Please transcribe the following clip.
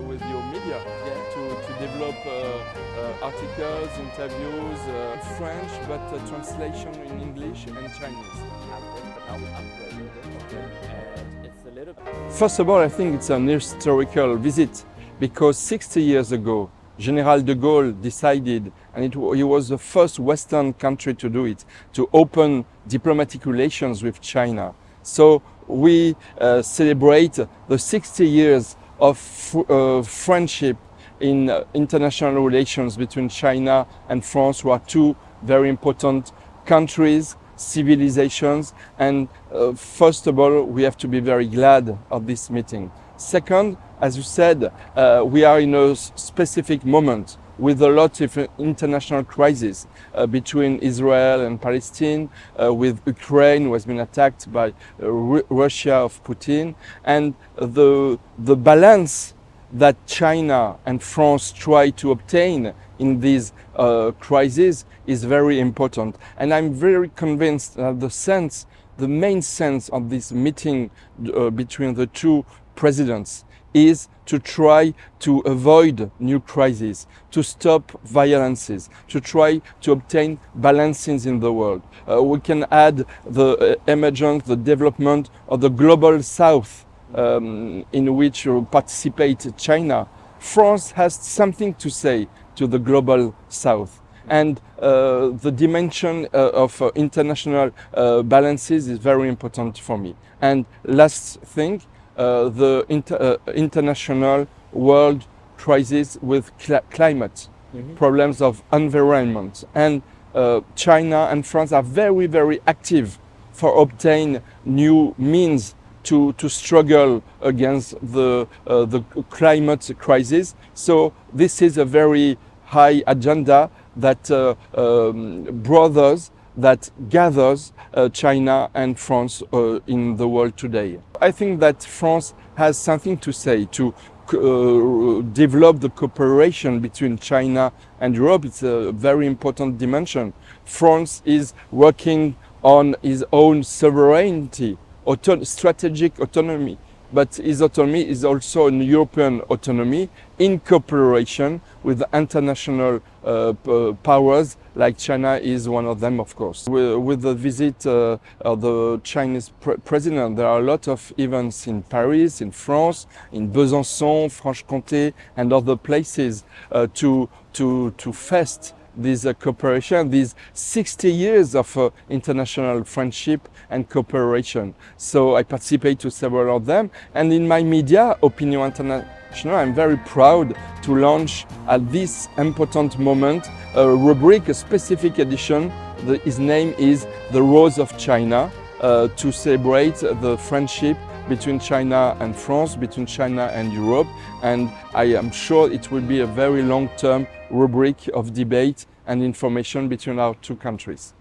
with your media to develop articles, interviews, French, but translation in English and Chinese. First of all, I think it's an historical visit because 60 years ago, General de Gaulle decided, and he was the first Western country to do it, to open diplomatic relations with China. So we celebrate the 60 years of friendship in international relations between China and France, who are two very important countries, civilizations, and first of all, we have to be very glad of this meeting. Second, as you said, we are in a specific moment with a lot of international crises between Israel and Palestine, with Ukraine, who has been attacked by Russia of Putin, and the balance that China and France try to obtain in these crises is very important. And I'm very convinced that the main sense of this meeting between the two presidents is to try to avoid new crises, to stop violences, to try to obtain balances in the world. We can add the emergence, the development of the global south in which participate China. France has something to say to the global south. And the dimension of international balances is very important for me. And last thing, the international world crisis with climate, problems of environment. And China and France are very, very active for obtain new means to struggle against the climate crisis. So this is a very high agenda that that gathers China and France in the world today. I think that France has something to say to develop the cooperation between China and Europe. It's a very important dimension. France is working on its own sovereignty, strategic autonomy, but his autonomy is also an European autonomy in cooperation with international powers, like China is one of them, of course. With the visit of the Chinese president, there are a lot of events in Paris, in France, in Besançon, Franche-Comté, and other places to fest this cooperation, these 60 years of international friendship and cooperation. So I participate to several of them, and in my media, Opinion International, I'm very proud to launch at this important moment a rubric, a specific edition. His name is The Rose of China, to celebrate the friendship between China and France, between China and Europe, and I am sure it will be a very long-term rubric of debate and information between our two countries.